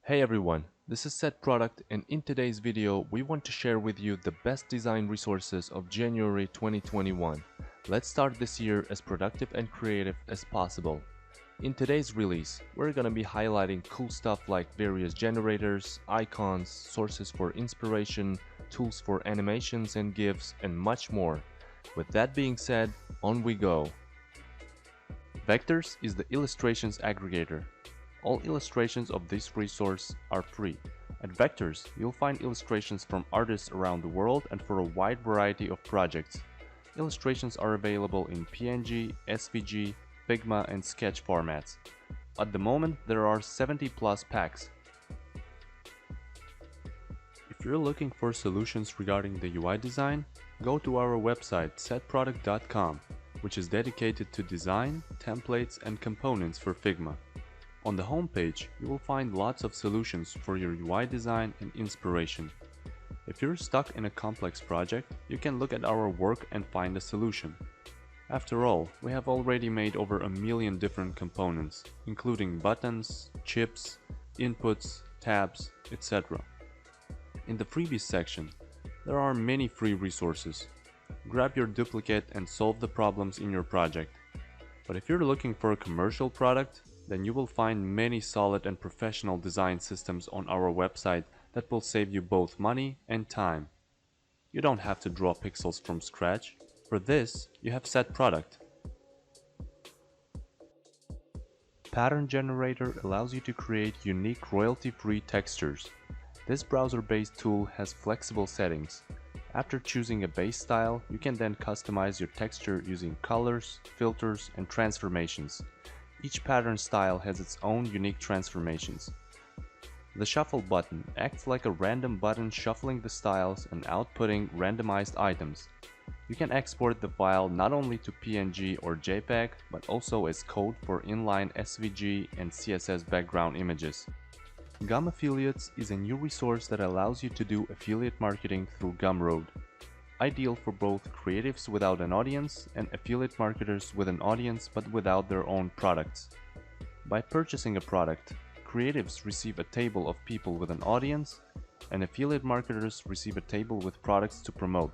Hey everyone, this is Setproduct, and in today's video we want to share with you the best design resources of January 2021. Let's start this year as productive and creative as possible. In today's release, we're gonna be highlighting cool stuff like various generators, icons, sources for inspiration, tools for animations and GIFs, and much more. With that being said, on we go. Vektors is the illustrations aggregator. All illustrations of this resource are free. At Vektors, you'll find illustrations from artists around the world and for a wide variety of projects. Illustrations are available in PNG, SVG, Figma, and Sketch formats. At the moment, there are 70 plus packs. If you're looking for solutions regarding the UI design, go to our website setproduct.com, which is dedicated to design, templates, and components for Figma. On the homepage, you will find lots of solutions for your UI design and inspiration. If you're stuck in a complex project, you can look at our work and find a solution. After all, we have already made over 1 million different components, including buttons, chips, inputs, tabs, etc. In the freebies section, there are many free resources. Grab your duplicate and solve the problems in your project. But if you're looking for a commercial product, then you will find many solid and professional design systems on our website that will save you both money and time. You don't have to draw pixels from scratch. For this, you have Setproduct. Pattern Generator allows you to create unique royalty-free textures. This browser-based tool has flexible settings. After choosing a base style, you can then customize your texture using colors, filters, and transformations. Each pattern style has its own unique transformations. The shuffle button acts like a random button shuffling the styles and outputting randomized items. You can export the file not only to PNG or JPEG, but also as code for inline SVG and CSS background images. Gum Affiliates is a new resource that allows you to do affiliate marketing through Gumroad. Ideal for both creatives without an audience and affiliate marketers with an audience but without their own products. By purchasing a product, creatives receive a table of people with an audience, and affiliate marketers receive a table with products to promote.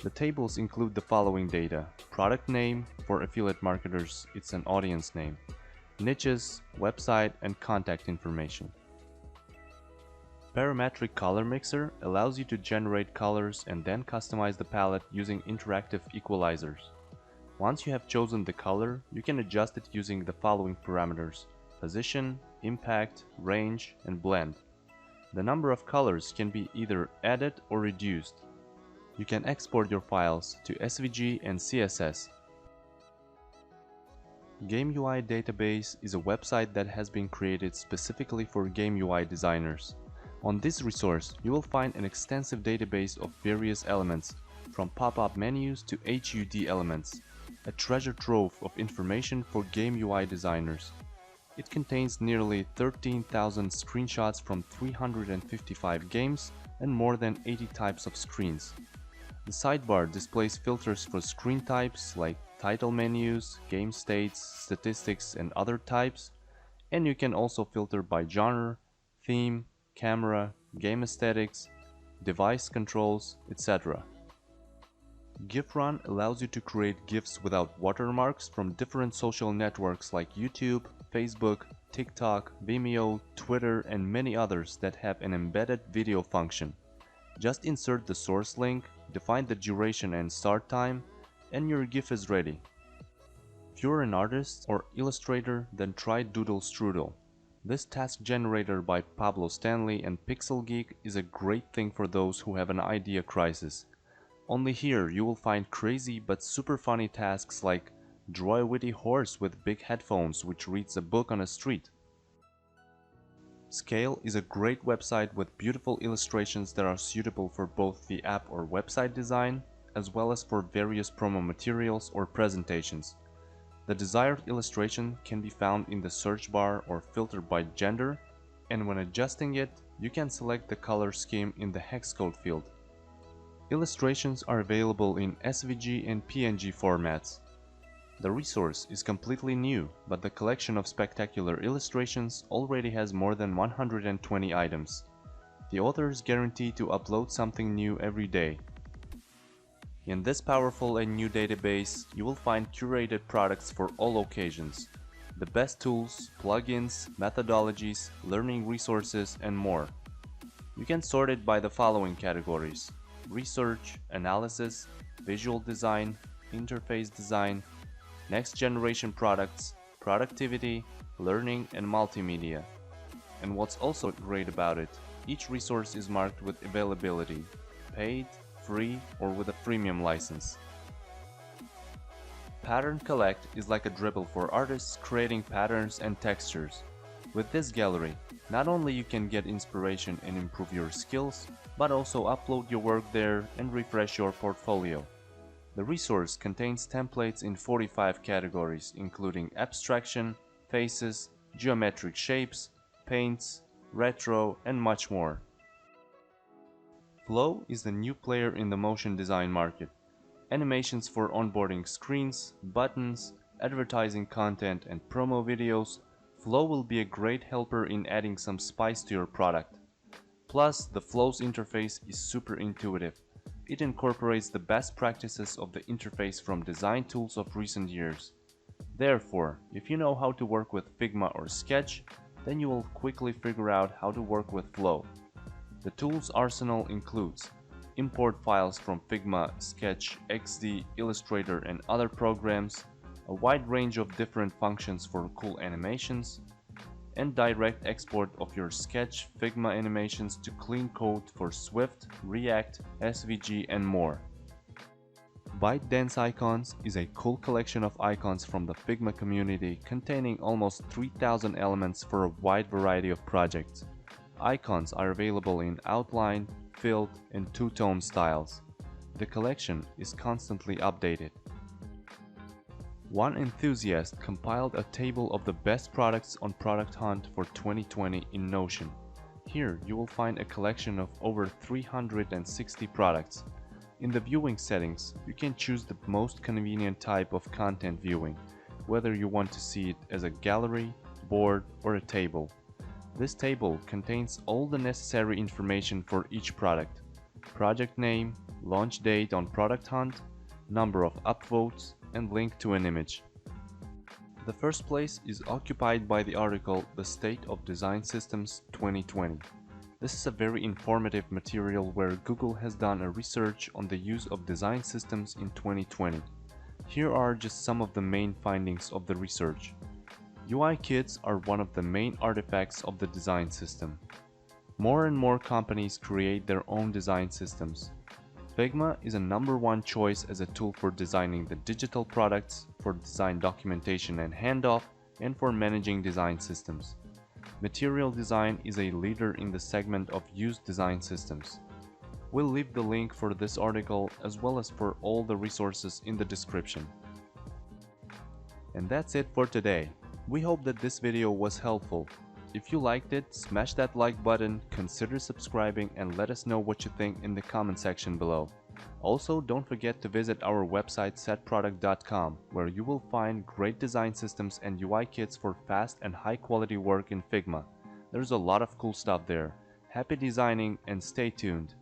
The tables include the following data: product name, for affiliate marketers it's an audience name, niches, website, and contact information. Parametric Color Mixer allows you to generate colors and then customize the palette using interactive equalizers. Once you have chosen the color, you can adjust it using the following parameters: position, impact, range, and blend. The number of colors can be either added or reduced. You can export your files to SVG and CSS. Game UI Database is a website that has been created specifically for game UI designers. On this resource, you will find an extensive database of various elements, from pop-up menus to HUD elements, a treasure trove of information for game UI designers. It contains nearly 13,000 screenshots from 355 games and more than 80 types of screens. The sidebar displays filters for screen types like title menus, game states, statistics, and other types, and you can also filter by genre, theme, camera, game aesthetics, device controls, etc. GIFRun allows you to create GIFs without watermarks from different social networks like YouTube, Facebook, TikTok, Vimeo, Twitter, and many others that have an embedded video function. Just insert the source link, define the duration and start time, and your GIF is ready. If you're an artist or illustrator, then try Doodle Strudel. This task generator by Pablo Stanley and Pixel Geek is a great thing for those who have an idea crisis. Only here you will find crazy but super funny tasks like draw a witty horse with big headphones which reads a book on a street. Scale is a great website with beautiful illustrations that are suitable for both the app or website design, as well as for various promo materials or presentations. The desired illustration can be found in the search bar or filtered by gender, and when adjusting it, you can select the color scheme in the hex code field. Illustrations are available in SVG and PNG formats. The resource is completely new, but the collection of spectacular illustrations already has more than 120 items. The authors guarantee to upload something new every day. In this powerful and new database, you will find curated products for all occasions. The best tools, plugins, methodologies, learning resources, and more. You can sort it by the following categories: research, analysis, visual design, interface design, next generation products, productivity, learning, and multimedia. And what's also great about it, each resource is marked with availability, paid, free, or with a freemium license. Pattern Collect is like a dribble for artists creating patterns and textures. With this gallery, not only you can get inspiration and improve your skills, but also upload your work there and refresh your portfolio. The resource contains templates in 45 categories, including abstraction, faces, geometric shapes, paints, retro, and much more. Flow is the new player in the motion design market. Animations for onboarding screens, buttons, advertising content, and promo videos, Flow will be a great helper in adding some spice to your product. Plus, the Flow's interface is super intuitive. It incorporates the best practices of the interface from design tools of recent years. Therefore, if you know how to work with Figma or Sketch, then you will quickly figure out how to work with Flow. The tools arsenal includes import files from Figma, Sketch, XD, Illustrator, and other programs, a wide range of different functions for cool animations, and direct export of your Sketch, Figma animations to clean code for Swift, React, SVG, and more. Byte Dense Icons is a cool collection of icons from the Figma community containing almost 3,000 elements for a wide variety of projects. Icons are available in outline, filled, and two-tone styles. The collection is constantly updated. One enthusiast compiled a table of the best products on Product Hunt for 2020 in Notion. Here you will find a collection of over 360 products. In the viewing settings, you can choose the most convenient type of content viewing, whether you want to see it as a gallery, board, or a table. This table contains all the necessary information for each product: project name, launch date on Product Hunt, number of upvotes, and link to an image. The first place is occupied by the article The State of Design Systems 2020. This is a very informative material where Google has done a research on the use of design systems in 2020. Here are just some of the main findings of the research. UI kits are one of the main artifacts of the design system. More and more companies create their own design systems. Figma is a #1 choice as a tool for designing the digital products, for design documentation and handoff, and for managing design systems. Material Design is a leader in the segment of used design systems. We'll leave the link for this article as well as for all the resources in the description. And that's it for today. We hope that this video was helpful. If you liked it, smash that like button, consider subscribing, and let us know what you think in the comment section below. Also, don't forget to visit our website setproduct.com, where you will find great design systems and UI kits for fast and high quality work in Figma. There's a lot of cool stuff there. Happy designing and stay tuned.